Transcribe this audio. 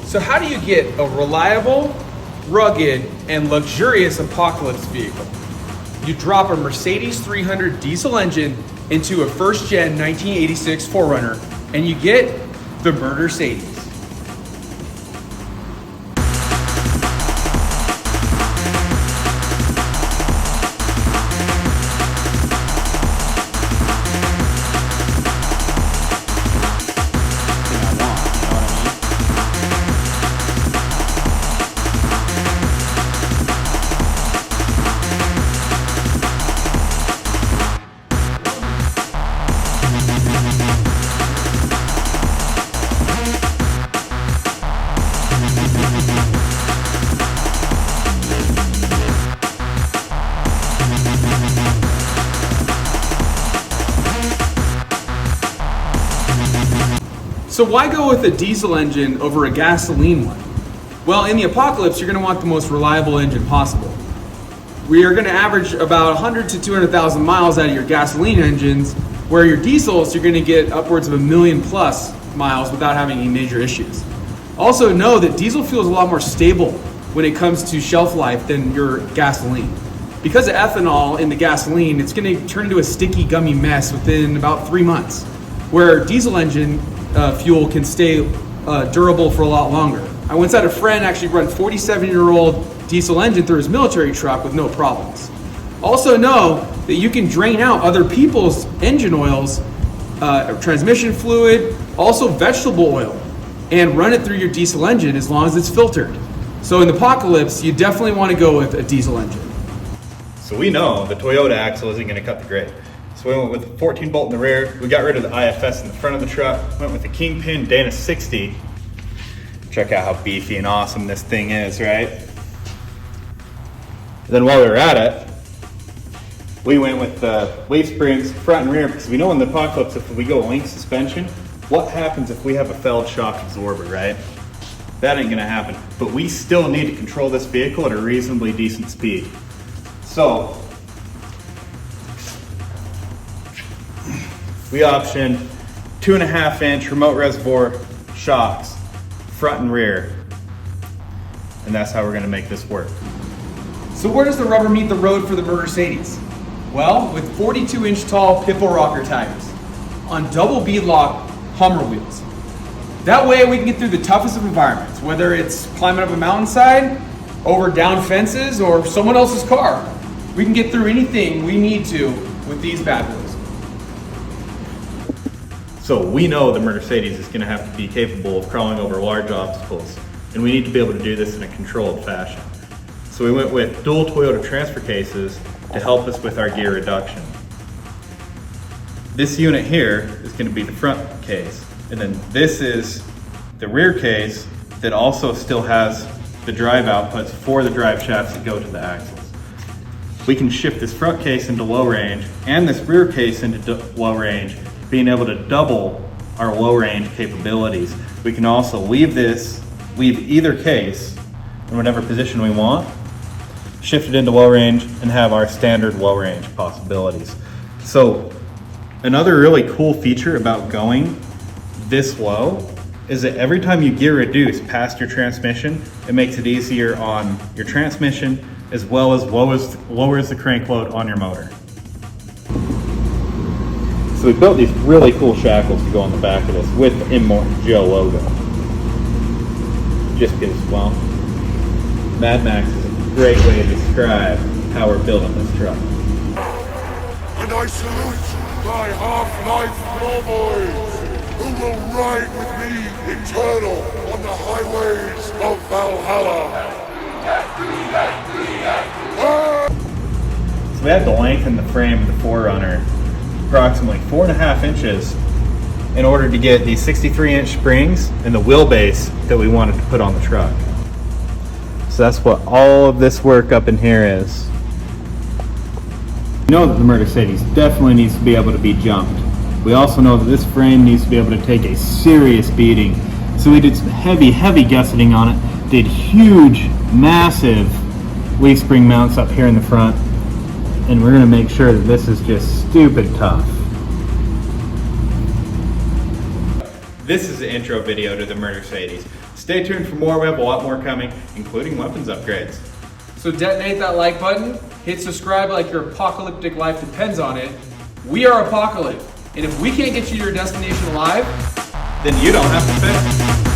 So how do you get a reliable, rugged, and luxurious apocalypse vehicle? You drop a Mercedes 300 diesel engine into a first-gen 1986 Forerunner, and you get the MurderCedes. So why go with a diesel engine over a gasoline one? Well, in the apocalypse, you're going to want the most reliable engine possible. We are going to average about 100 to 200,000 miles out of your gasoline engines, where your diesels, you're going to get upwards of 1 million plus miles without having any major issues. Also know that diesel fuel is a lot more stable when it comes to shelf life than your gasoline. Because of ethanol in the gasoline, it's going to turn into a sticky, gummy mess within about 3 months, where diesel engine fuel can stay durable for a lot longer. I once had a friend actually run 47-year-old diesel engine through his military truck with no problems. Also know that you can drain out other people's engine oils, transmission fluid, also vegetable oil, and run it through your diesel engine as long as it's filtered. So in the apocalypse, you definitely want to go with a diesel engine. So we know the Toyota axle isn't going to cut the grade. So we went with a 14 bolt in the rear. We got rid of the IFS in the front of the truck. Went with the Kingpin Dana 60. Check out how beefy and awesome this thing is, right? Then while we were at it, we went with the leaf springs front and rear, because we know in the apocalypse, if we go link suspension, what happens if we have a failed shock absorber, right? That ain't gonna happen. But we still need to control this vehicle at a reasonably decent speed. So we optioned 2.5 inch remote reservoir shocks, front and rear. And that's how we're gonna make this work. So where does the rubber meet the road for the MurderCedes? Well, with 42-inch tall Pippo rocker tires on double beadlock Hummer wheels. That way we can get through the toughest of environments, whether it's climbing up a mountainside, over down fences, or someone else's car. We can get through anything we need to with these bad boys. So we know the MurderCedes is going to have to be capable of crawling over large obstacles, and we need to be able to do this in a controlled fashion. So we went with dual Toyota transfer cases to help us with our gear reduction. This unit here is going to be the front case, and then this is the rear case that also still has the drive outputs for the drive shafts that go to the axles. We can shift this front case into low range and this rear case into low range, being able to double our low range capabilities. We can also leave either case in whatever position we want, shift it into low range, and have our standard low range possibilities. So another really cool feature about going this low is that every time you gear reduce past your transmission, it makes it easier on your transmission, as well as lowers the crank load on your motor. So we built these really cool shackles to go on the back of this with the Immortal Joe logo. Just because, well, Mad Max is a great way to describe how we're building this truck. And I salute my half-life lawboys, who will ride with me eternal on the highways of Valhalla. So we had to lengthen the frame of the Forerunner approximately 4.5 inches in order to get these 63-inch springs and the wheelbase that we wanted to put on the truck. So that's what all of this work up in here is. We know that the MurderCedes definitely needs to be able to be jumped. We also know that this frame needs to be able to take a serious beating. So we did some heavy gusseting on it, did huge, massive leaf spring mounts up here in the front, and we're gonna make sure that this is just stupid tough. This is the intro video to the MurderCedes. Stay tuned for more. We have a lot more coming, including weapons upgrades. So detonate that like button, hit subscribe like your apocalyptic life depends on it. We are Apocalypse, and if we can't get you to your destination alive, Then you don't have to pay.